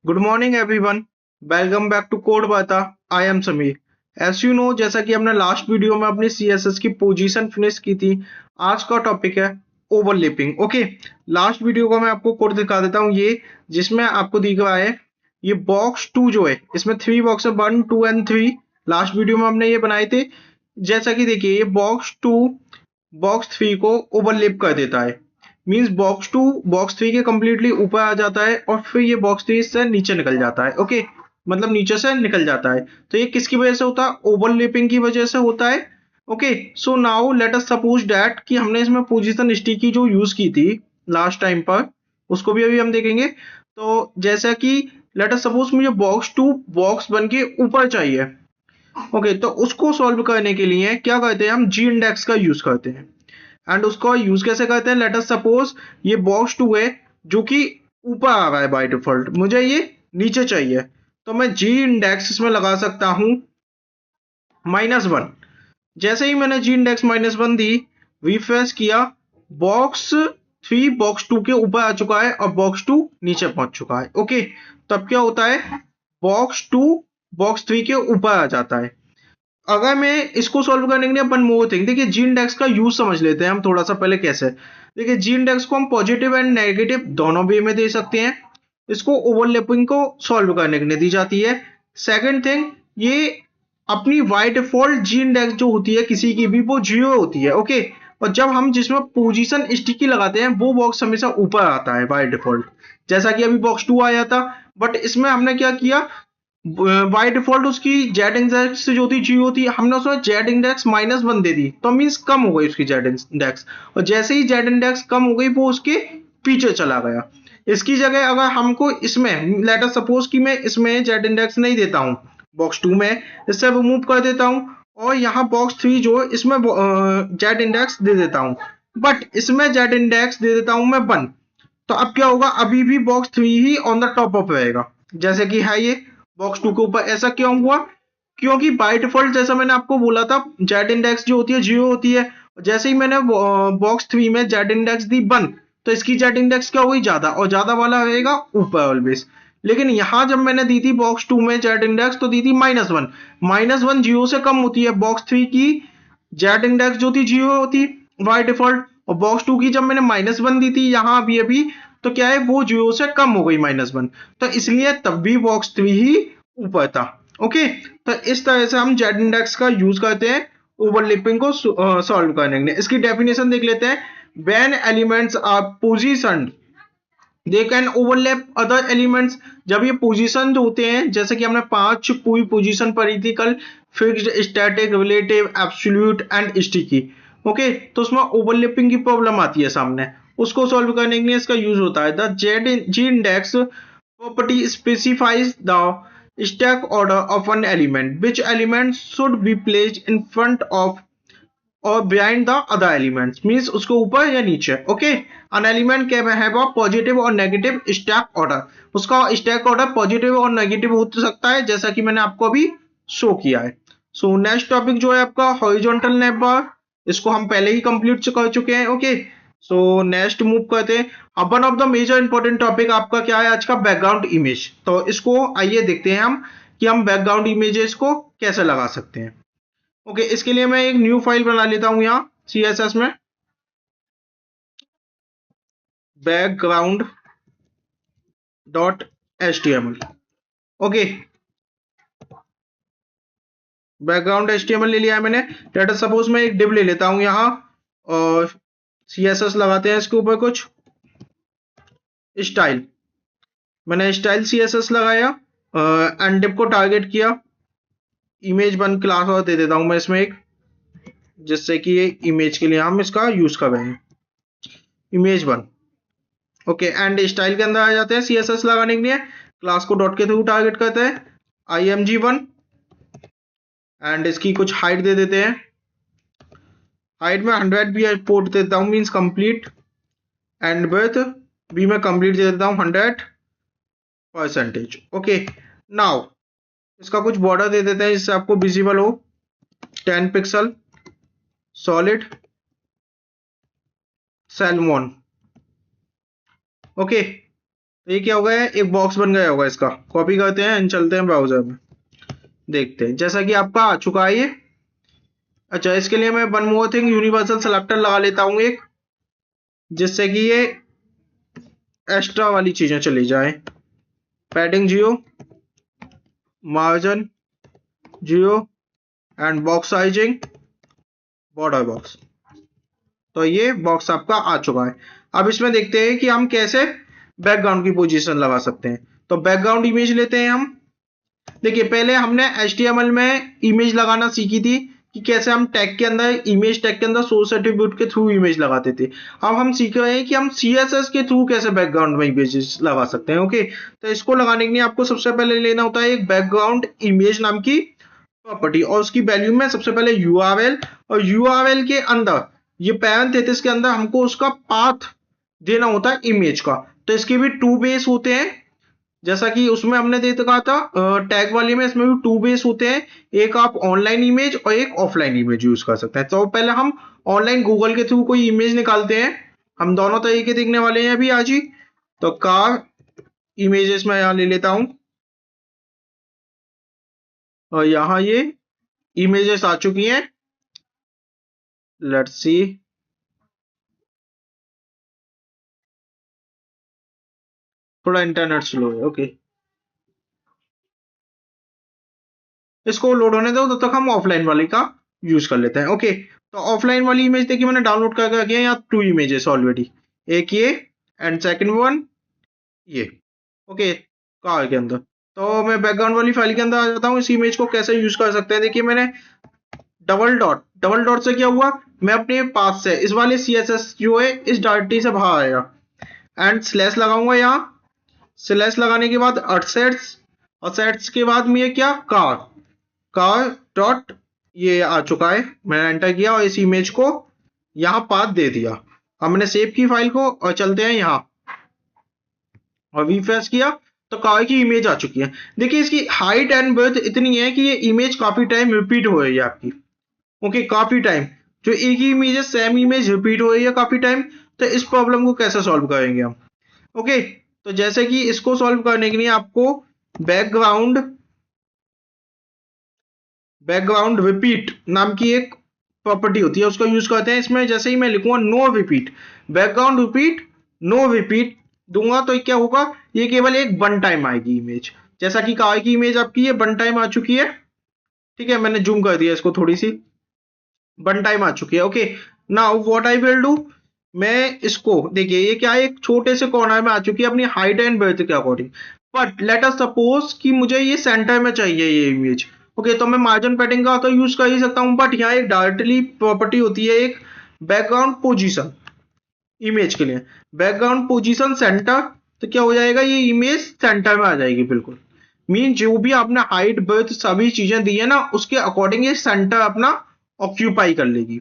Good morning everyone. Welcome back to code बाता। I am Sameer. As you know, जैसा कि हमने लास्ट वीडियो में अपनी सीएसएस की पोजीशन फिनिश की थी, आज का टॉपिक है ओवरलैपिंग। ओके, लास्ट वीडियो का मैं आपको कोड दिखा देता हूँ, ये जिसमें आपको दिख रहा है ये बॉक्स 2 जो है, इसमें 3 बॉक्स है, 1 2 एंड 3। लास्ट वीडियो में हमने ये बनाए थे। जैसा कि देखिए, ये बॉक्स 2 बॉक्स 3 को ओवरलैप कर देता है। मींस बॉक्स 2 बॉक्स 3 के कंप्लीटली ऊपर आ जाता है और फिर ये बॉक्स 3 से नीचे निकल जाता है। ओके, मतलब नीचे से निकल जाता है। तो ये किसकी वजह से होता है? ओवरलैपिंग की वजह से होता है। Okay, so now let us suppose that कि हमने इसमें पोजीशन स्टिकी जो यूज की थी लास्ट टाइम पर, उसको भी अभी हम देखेंगे। तो जैसा कि लेट अस सपोज मुझे बॉक्स 2 बॉक्स 1 के ऊपर चाहिए। ओके, तो उसको सॉल्व करने के लिए क्या करते हैं, हम जी इंडेक्स का यूज करते हैं। एंड उसको यूज कैसे करते हैं? लेट अस सपोज ये बॉक्स 2 है जो कि ऊपर आ रहा है बाय डिफॉल्ट, मुझे ये नीचे चाहिए, तो मैं जी इंडेक्स इसमें लगा सकता हूं -1। जैसे ही मैंने जी इंडेक्स -1 दी, रिफ्रेश किया, बॉक्स 3 बॉक्स 2 के ऊपर आ चुका है और बॉक्स 2 नीचे पहुंच चुका है। ओके, तब क्या होता है, बॉक्स 2 बॉक्स 3 के ऊपर आ जाता है। अगर मैं इसको सॉल्व करने के लिए वन मोर थिंग, देखिए जी इंडेक्स का यूज समझ लेते हैं हम थोड़ा सा पहले कैसे। देखिए, जी इंडेक्स को हम पॉजिटिव एंड नेगेटिव दोनों वे में दे सकते हैं। इसको ओवरलैपिंग को सॉल्व करने के लिए दी जाती है। सेकंड थिंग, ये अपनी बाय डिफॉल्ट जी इंडेक्स जो होती है किसी की भी, वो 0 होती है। ओके, और जब हम जिसमें पोजीशन स्टिकी लगाते हैं वो बॉक्स हमेशा ऊपर आता है बाय डिफॉल्ट, जैसा कि अभी बॉक्स 2 आया था। बट इसमें हमने क्या किया, बाय डिफॉल्ट उसकी जेड इंडेक्स जो थी 0 थी, हमने उसमें जेड इंडेक्स -1 दे दी, तो मीन्स कम हो गई उसकी जेड इंडेक्स। और जैसे ही जेड इंडेक्स कम हो गई, वो उसके पीछे चला गया। इसकी जगह अगर हमको इसमें लेट अस सपोज कि मैं इसमें जेड इंडेक्स नहीं देता हूँ, बॉक्स 2 में इससे रिमूव कर देता हूँ, और यहाँ बॉक्स 3 जो है, इसमें जेड इंडेक्स दे देता हूँ, बट इसमें जेड इंडेक्स दे देता हूँ मैं 1। तो अब क्या होगा, अभी भी box 3 he on the top of रहेगा जैसे कि है ये बॉक्स 2 के ऊपर। ऐसा क्यों हुआ? क्योंकि बाय डिफॉल्ट जैसा मैंने आपको बोला था, जेड इंडेक्स जो होती है 0 होती है। जैसे ही मैंने बॉक्स 3 में जेड इंडेक्स दी 1, तो इसकी जेड इंडेक्स क्या हुई, ज्यादा, और ज्यादा वाला रहेगा ऊपर ऑलवेज। लेकिन यहां जब मैंने दी थी बॉक्स 2 में जेड इंडेक्स, तो दी थी -1। -1 0 से कम होती है। बॉक्स 3 की जेड इंडेक्स जो थी 0 होती बाय डिफॉल्ट, और बॉक्स 2 की जब मैंने -1 दी थी यहाँ अभी अभी, तो क्या है, वो 0 से कम हो गई -1। तो इसलिए तब भी बॉक्स 3 ही ऊपर था। ओके, तो इस तरह से हम जेड इंडेक्स का यूज करते हैं ओवरलैपिंग को सॉल्व करने के लिए। इसकी डेफिनेशन देख लेते हैं। When elements are positioned they can overlap other elements. जब ये पोजीशन जो होते हैं, जैसे कि हमने 5 पूरी पोजीशन पढ़ी थी कल, fixed, static, relative, absolute and sticky. Okay, तो उसमें ओवरलैपिंग की प्रॉब्लम आती है सामने, उसको सॉल्व करने के लिए इसका यूज होता है। The Z G index property specifies the stack order of an element, which element should be placed in front of और behind the other elements, means उसके ऊपर या नीचे। Okay, an element can have a positive और negative stack order. उसका stack order positive और negative हो सकता है, जैसा कि मैंने आपको अभी शो किया है। सो नेक्स्ट टॉपिक जो है आपका हॉरिजॉन्टल नेटवर्क, इसको हम पहले ही कंप्लीट कर चुके हैं। ओके, सो नेक्स्ट मूव करते हैं। अब one of the major important topic आपका क्या है आज का, बैकग्राउंड इमेज। तो इसको आइए देखते हैं हम कि हम बैकग्राउंड इमेजेस को कैसे लगा सकते हैं। ओके, इसके लिए मैं एक न्यू फाइल बना लेता हूं यहाँ सीएसएस में, background .html। Okay, background HTML ले लिया है मैंने। लेट अस सपोज मैं एक डिव ले लेता हूं यहाँ, और सीएसएस लगाते हैं इसके ऊपर कुछ स्टाइल। मैंने स्टाइल सीएसएस लगाया, एंड डिव को टारगेट किया। इमेज 1 क्लास और दे देता हूं मैं इसमें एक, जिससे कि ये इमेज के लिए हम इसका यूज कर रहे हैं, इमेज 1। ओके, एंड स्टाइल के अंदर आ जाते हैं सीएसएस लगाने के लिए, क्लास को डॉट के थ्रू टारगेट करते हैं, img1। एंड इसकी कुछ हाइट दे देते हैं, हाइट में 100 भी पोर्ट देता हूँ, मीन्स कंप्लीट। एंड विड्थ भी मैं कंप्लीट दे देता हूँ 100%। ओके, नाउ इसका कुछ बॉर्डर दे देते हैं जिससे आपको विजिबल हो, 10 पिक्सल, सॉलिड, सैल्मोन। ओके, तो ये क्या हो गया है, एक बॉक्स बन गया होगा, इसका कॉपी करते हैं एंड चलते हैं ब्राउजर में, देखते हैं। जैसा कि आपका आ चुका है ये। अच्छा, इसके लिए मैं one more thing universal selector लगा लेता हूँ एक, जिससे कि ये एक्स्ट्रा वाली चीजें चली जाए। Padding Jio, margin Jio and box sizing, border box. तो ये बॉक्स आपका आ चुका है। अब इसमें देखते हैं कि हम कैसे बैकग्राउंड की पोजीशन लगा सकते हैं। तो बैकग्राउंड इमेज लेते हैं हम। देखिए, पहले हमने HTML में इमेज लगाना सीखी थी कि कैसे हम टैग के अंदर, इमेज टैग के अंदर सोर्स एट्रीब्यूट के थ्रू इमेज लगाते थे। अब हम सीख रहे हैं कि हम CSS के थ्रू कैसे बैकग्राउंड में इमेजेस लगा सकते हैं। ओके, तो इसको लगाने के लिए आपको सबसे पहले लेना होता है एक बैकग्राउंड इमेज नाम की प्रॉपर्टी, और उसकी वैल्यू में सबसे पहले URL, और URL के अंदर ये पैरेंथेसिस के अंदर हमको उसका पाथ देना होता है इमेज का। तो इसके भी टू बेस होते हैं, जैसा कि उसमें हमने दे रखा था टैग वाले में, इसमें भी टू बेस होते हैं। एक आप ऑनलाइन इमेज और एक ऑफलाइन इमेज यूज कर सकते हैं। तो पहले हम ऑनलाइन गूगल के थ्रू कोई इमेज निकालते हैं। हम दोनों तरीके देखने वाले हैं अभी आज ही। तो कार इमेजेस में यहाँ ले लेता हूं, और यहाँ ये इमेजेस आ चुकी हैं। लेट्स सी, थोड़ा इंटरनेट स्लो है। ओके, इसको लोड होने दो, तब तक हम ऑफलाइन वाले का यूज कर लेते हैं। ओके, तो ऑफलाइन वाली इमेज देखिए मैंने डाउनलोड करके रखी है यहाँ, टू इमेजेस ऑलरेडी, एक ये एंड सेकंड वन ये। ओके, कार के अंदर। तो मैं बैकग्राउंड वाली फाइल के अंदर आ जाता हूँ। इस इमेज को कैसे यूज कर सकते हैं, देखिए मैंने डबल डॉट से क्या हुआ, मैं अपने पास से इस वाले CSS जो है इस डायरेक्टरी से बाहर आएगा, एंड स्लैश लगाऊंगा यहाँ। स्लैश लगाने के बाद असेट्स, और सेट्स के बाद में ये क्या, कार, कार डॉट ये आ चुका है। मैंने एंटर किया और इस इमेज को यहाँ पाथ दे दिया। हमने सेव की फाइल को और चलते हैं यहाँ, और रिफ्रेश किया तो कार की इमेज आ चुकी है। देखिए, इसकी हाइट एंड ब्रेड्थ इतनी है कि ये इमेज काफी टाइम रिपीट हो रही है आपकी। ओके, काफी टाइम जो एक ही इमेज है, सेम इमेज रिपीट हो रही है काफी टाइम। तो इस प्रॉब्लम को कैसे सॉल्व करेंगे हम। ओके, तो जैसे कि इसको सॉल्व करने के लिए आपको बैकग्राउंड बैकग्राउंड रिपीट नाम की एक प्रॉपर्टी होती है, उसका यूज करते हैं इसमें। जैसे ही मैं लिखूंगा no repeat, background repeat, no repeat दूंगा, तो क्या होगा, ये केवल एक वन टाइम आएगी इमेज। जैसा कि कार की इमेज आपकी ये वन टाइम आ चुकी है। ठीक है, मैंने जूम कर दिया इसको थोड़ी सी, वन टाइम आ चुकी है। Okay, now what I will do, मैं इसको देखिए ये क्या है, एक छोटे से कॉर्नर में आ चुकी है अपनी हाइट एंड ब्रेड्थ के according. But let us suppose कि मुझे ये सेंटर में चाहिए ये इमेज। ओके, तो मैं मार्जिन पैडिंग का तो यूज कर ही सकता हूँ, बट यहाँ एक डायरेक्टली प्रॉपर्टी होती है एक बैकग्राउंड पोजीशन इमेज के लिए, बैकग्राउंड पोजीशन सेंटर। तो क्या हो जाएगा, ये इमेज सेंटर में आ जाएगी बिल्कुल। मीन जो भी आपने हाइट ब्रेड्थ सभी चीजें दी है ना, उसके अकॉर्डिंग ये सेंटर अपना ऑक्यूपाई कर लेगी।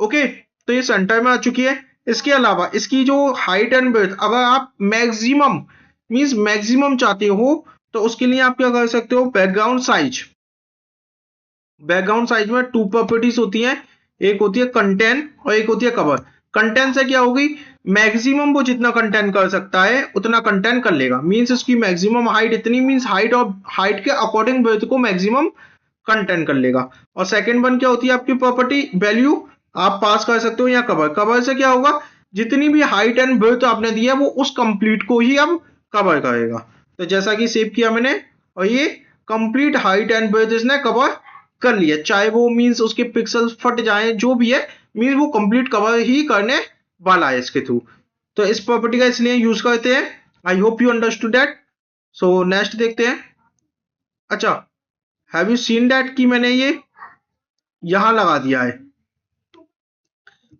ओके, तो ये सेंटर में आ चुकी है। इसके अलावा इसकी जो हाइट एंड ब्रेड्थ, अगर आप मैक्सिमम मींस मैक्सिमम चाहते हो, तो उसके लिए आप क्या कर सकते हो, बैकग्राउंड साइज। बैकग्राउंड साइज में टू प्रॉपर्टीज होती हैं, एक होती है कंटेंट और एक होती है कवर। कंटेंट से क्या होगी, मैक्सिमम वो जितना कंटेंट कर सकता है उतना कंटेंट कर लेगा। मींस उसकी मैक्सिमम हाइट इतनी, मींस हाइट और हाइट के अकॉर्डिंग ब्रेड्थ को मैक्सिमम कंटेंट कर लेगा। और सेकंड वन क्या होती है आपकी प्रॉपर्टी, वैल्यू आप पास कर सकते हो या कवर। कवर से क्या होगा, जितनी भी हाइट एंड ब्रेड्थ आपने दी है वो उस कंप्लीट को ही अब कवर करेगा। तो जैसा कि सेव किया मैंने, और ये कंप्लीट हाइट एंड ब्रेड्थ इसने कवर कर लिया, चाहे वो मींस उसके पिक्सल्स फट जाए जो भी है, मींस वो कंप्लीट कवर ही करने वाला है इसके थ्रू। तो इस प्रॉपर्टी का इसलिए यूज करते हैं। I hope you understood that. So next देखते हैं। अच्छा, हैव यू सीन दैट कि मैंने ये यहां लगा दिया है,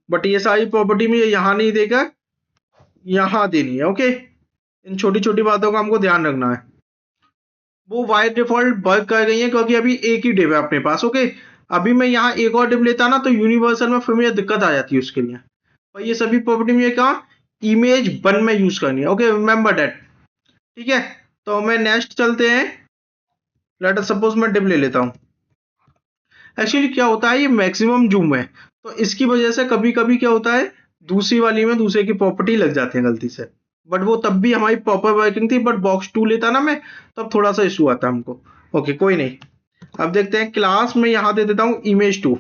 बट ये सारी प्रॉपर्टी में यहां नहीं देकर यहां देनी है। ओके, इन छोटी छोटी बातों का हमको ध्यान रखना है। वो बाय डिफॉल्ट वर्क कर गई है क्योंकि अभी एक ही डिव है अपने पास। ओके, अभी मैं यहाँ एक और डिव लेता ना तो यूनिवर्सल में फिर मुझे दिक्कत आ जाती है उसके लिए। और ये सभी प्रॉपर्टी मुझे कहा इमेज वन में यूज करनी है। Okay, remember that. ठीक है, तो मैं नेक्स्ट चलते हैं। लेट अस सपोज मैं डिव ले लेता हूँ। एक्चुअली क्या होता है, ये मैक्सिमम जूम है, तो इसकी वजह से कभी कभी क्या होता है, दूसरी वाली में दूसरे की प्रॉपर्टी लग जाती है गलती से। बट वो तब भी हमारी प्रॉपर वर्किंग थी, बट बॉक्स 2 लेता ना मैं, तब थोड़ा सा इशू आता हमको। ओके कोई नहीं। अब देखते हैं क्लास में यहाँ दे देता हूँ इमेज 2,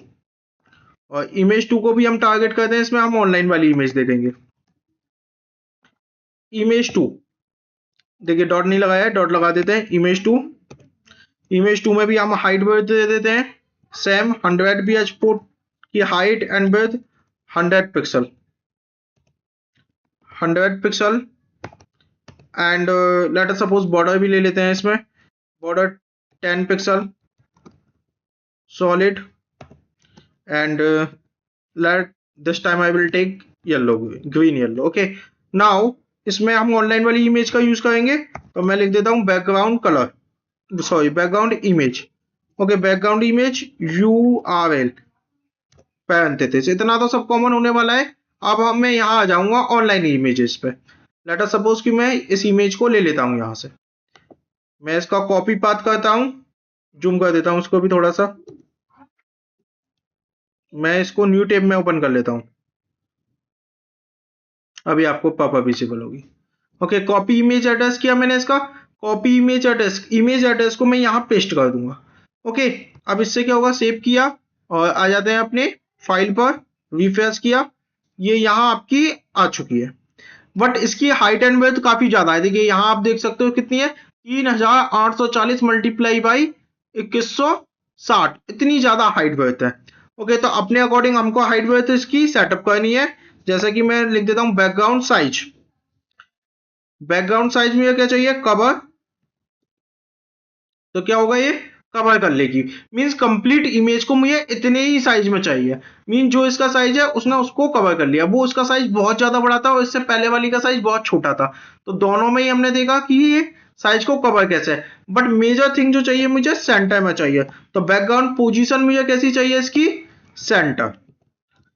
और इमेज 2 को भी हम टारगेट करते हैं, इसमें हम ऑनलाइन वाली इमेज दे देंगे इमेज 2। देखिए डॉट नहीं लगाया है, डॉट लगा देते हैं इमेज 2। इमेज 2 में भी हम हाइट वर्थ दे देते हैं सेम 100 bh की height and width 100 pixel, 100 pixel. And let us suppose border भी ले लेते हैं इसमें, border 10 pixel solid. And let this time I will take yellow, green yellow. Okay now इसमें हम ऑनलाइन वाली इमेज का यूज करेंगे, तो मैं लिख देता हूँ background colour, sorry background image. Okay background image URL parenthesis, इतना तो सब कॉमन होने वाला है। अब हम मैं यहाँ आ जाऊंगा ऑनलाइन इमेजेस पे। लेट अस सपोज कि मैं इस इमेज को ले लेता हूँ यहाँ से, मैं इसका कॉपी पाथ करता हूँ, जूम कर देता हूँ इसको भी थोड़ा सा, मैं इसको न्यू टैब में ओपन कर लेता हूँ, अभी आपको पापा विजिबल होगी। ओके कॉपी इमेज एड्रेस किया मैंने इसका, कॉपी इमेज एड्रेस को मैं यहाँ पेस्ट कर दूंगा। ओके अब इससे क्या होगा, सेव किया और आ जाते हैं अपने फाइल पर, रिफ्रेश किया, ये यहाँ आपकी आ चुकी है। बट इसकी हाइट एंड विड्थ काफी ज्यादा है, देखिए यहाँ आप देख सकते हो कितनी है, 3840 मल्टीप्लाई बाई 2160, इतनी ज्यादा हाइट विड्थ है। ओके तो अपने अकॉर्डिंग हमको हाइट विड्थ इसकी सेटअप करनी है, जैसा कि मैं लिख देता हूं बैकग्राउंड साइज। बैकग्राउंड साइज में क्या चाहिए, कवर, तो क्या होगा ये कवर कर लेगी, मींस कंप्लीट इमेज को मुझे इतने ही साइज में चाहिए, मीन जो इसका साइज है उसने उसको कवर कर लिया, वो उसका साइज बहुत ज्यादा बड़ा था और इससे पहले वाली का साइज बहुत छोटा था, तो दोनों में ही हमने देखा कि ये साइज को कवर कैसे है। बट मेजर थिंग जो चाहिए मुझे सेंटर में चाहिए, तो बैकग्राउंड पोजीशन मुझे कैसी चाहिए इसकी, सेंटर।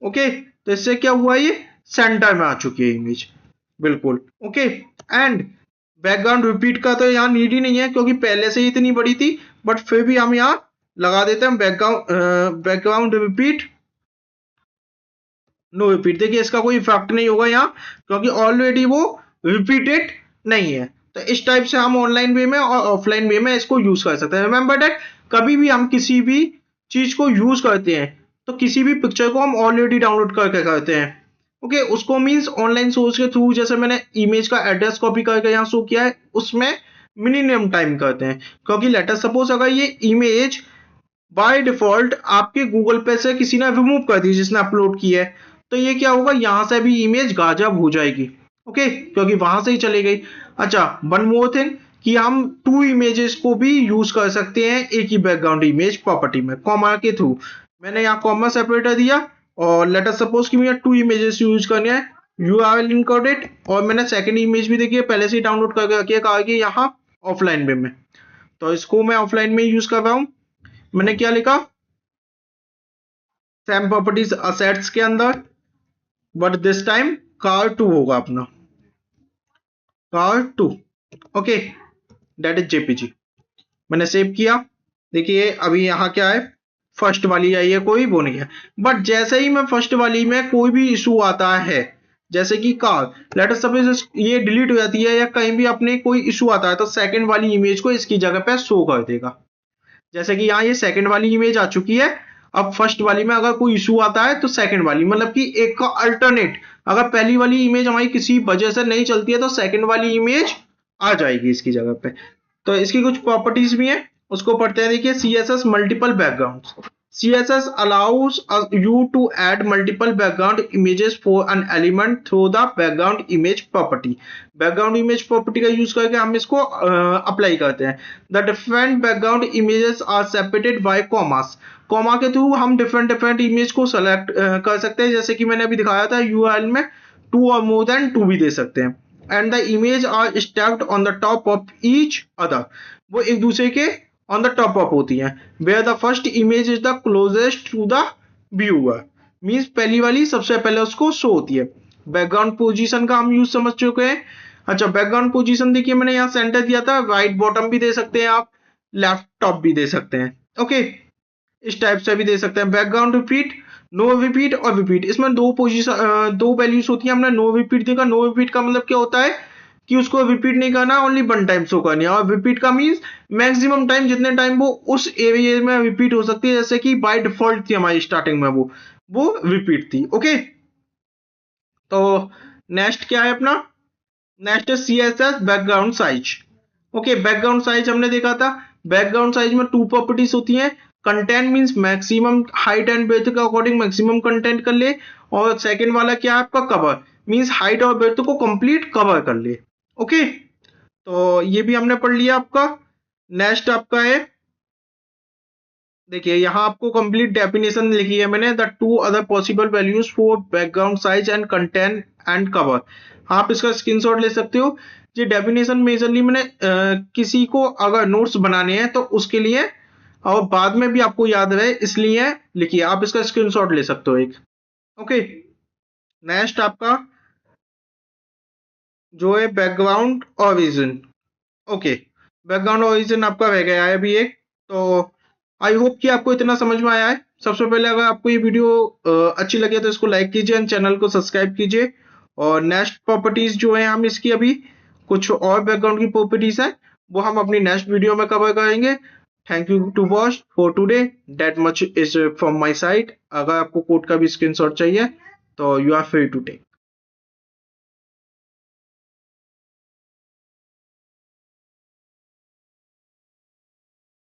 ओके तो इससे क्या हुआ, ये सेंटर में आ चुकी है इमेज बिल्कुल। ओके एंड बैकग्राउंड रिपीट का तो यहाँ नीड ही नहीं है क्योंकि पहले से ही इतनी बड़ी थी, बट फिर भी हम यहाँ लगा देते हैं बैकग्राउंड रिपीट, नो रिपीट। देखिए इसका कोई इफेक्ट नहीं होगा यहाँ क्योंकि ऑलरेडी वो रिपीटेड नहीं है। तो इस टाइप से हम ऑनलाइन वे में और ऑफलाइन वे में इसको यूज कर सकते हैं। रिमेंबर दैट कभी भी हम किसी भी चीज को यूज करते हैं तो किसी भी पिक्चर को हम ऑलरेडी डाउनलोड करके करते हैं। ओके उसको मीन्स ऑनलाइन सोर्स के थ्रू, जैसे मैंने इमेज का एड्रेस कॉपी करके यहाँ शो किया है, उसमें मिनिमम टाइम करते हैं, क्योंकि लेट अस सपोज अगर ये इमेज बाय डिफॉल्ट आपके गूगल पे से किसी ने रिमूव कर दी जिसने अपलोड की है, तो ये क्या होगा, यहां से भी इमेज गायब हो जाएगी। ओके क्योंकि वहां से ही चली गई। अच्छा वन मोर थिंग कि हम 2 इमेजेस को भी यूज कर सकते हैं एक ही बैकग्राउंड इमेज प्रॉपर्टी में, कॉमा के थ्रू। मैंने यहाँ कॉमा सेपरेटर दिया और लेट अस सपोज कि मुझे 2 इमेजेस यूज करने हैं, URL इनकोडेड, और मैंने सेकंड इमेज भी देखिए पहले से ही डाउनलोड करके रखी है, कहा कि यहाँ ऑफलाइन वे में, तो इसको मैं ऑफलाइन में यूज कर रहा हूँ। मैंने क्या लिखा, सेम प्रॉपर्टीज असेट्स के अंदर, बट दिस टाइम car2 होगा अपना, car2। Okay that is JPG. मैंने सेव किया, देखिए अभी यहाँ क्या है, फर्स्ट वाली आई है, कोई वो नहीं है। बट जैसे ही मैं फर्स्ट वाली में कोई भी इशू आता है, जैसे कि कार, लेट अस सपोज ये डिलीट हो जाती है या कहीं भी अपने कोई इशू आता है, तो सेकंड वाली इमेज को इसकी जगह पे शो कर देगा। जैसे कि यहाँ ये सेकंड वाली इमेज आ चुकी है, अब फर्स्ट वाली में अगर कोई इशू आता है तो सेकंड वाली, मतलब कि एक का अल्टरनेट, अगर पहली वाली इमेज हमारी किसी वजह से नहीं चलती है तो सेकंड वाली इमेज आ जाएगी इसकी जगह पे। तो इसकी कुछ प्रॉपर्टीज भी हैं, उसको पढ़ते हैं। देखिए CSS multiple backgrounds, CSS allows you to add multiple background images for an element through the background image property। background image property का यूज करके हम इसको अप्लाई करते हैं। The different background images are separated by commas। Comma के through हम different image को select कर सकते हैं, जैसे कि मैंने अभी दिखाया था URL में 2 और मोर देन 2 भी दे सकते हैं। And the image are stacked on the top of each other, वो एक दूसरे के ऑन द टॉप अप होती हैं। Where the first image is the closest to the viewer, means पहली वाली सबसे पहले उसको शो होती है। बैकग्राउंड पोजीशन का हम यूज समझ चुके हैं। अच्छा बैकग्राउंड पोजीशन देखिए मैंने यहाँ सेंटर दिया था, राइट बॉटम भी दे सकते हैं आप, लेफ्ट टॉप भी दे सकते हैं। ओके इस टाइप से भी दे सकते हैं। बैकग्राउंड रिपीट, नो रिपीट और रिपीट, इसमें 2 पोजीशन 2 वैल्यूज होती है। हमने नो रिपीट देखा, नो रिपीट का मतलब क्या होता है, कि उसको रिपीट नहीं करना, ओनली वन टाइम शो करनी है। और रिपीट का मीन्स मैक्सिमम टाइम, जितने टाइम वो उस एरिया में रिपीट हो सकती है, जैसे कि बाय डिफॉल्ट थी हमारी स्टार्टिंग में वो रिपीट थी। ओके, तो नेक्स्ट क्या है अपना, नेक्स्ट है CSS background size. Okay, background size हमने देखा था। बैकग्राउंड साइज में टू प्रॉपर्टीज होती हैं। Content means maximum height and breadth के अकॉर्डिंग मैक्सिमम कंटेंट कर ले, और सेकंड वाला क्या है आपका, कवर मींस हाइट और ब्रेथ को कंप्लीट कवर कर ले। ओके, तो ये भी हमने पढ़ लिया आपका। नेक्स्ट आपका है, देखिए यहाँ आपको कंप्लीट डेफिनेशन लिखी है मैंने, the two other possible values for background size and content and cover. आप इसका स्क्रीनशॉट ले सकते हो। ये डेफिनेशन मेजरली मैंने किसी को अगर नोट्स बनाने हैं तो उसके लिए, और बाद में भी आपको याद रहे इसलिए लिखिए। आप इसका स्क्रीनशॉट ले सकते हो एक। ओके, नेक्स्ट आपका जो है background origin. Okay, background origin आपका रह गया है अभी एक। तो आई होप कि आपको इतना समझ में आया है। सबसे पहले अगर आपको ये वीडियो अच्छी लगे तो इसको लाइक कीजिए एंड चैनल को सब्सक्राइब कीजिए। और नेक्स्ट प्रॉपर्टीज जो है हम इसकी अभी कुछ और बैकग्राउंड की प्रॉपर्टीज है वो हम अपनी नेक्स्ट वीडियो में कवर करेंगे। Thank you to watch for today, that much is from my side. अगर आपको कोड का भी स्क्रीनशॉट चाहिए तो you are free to take.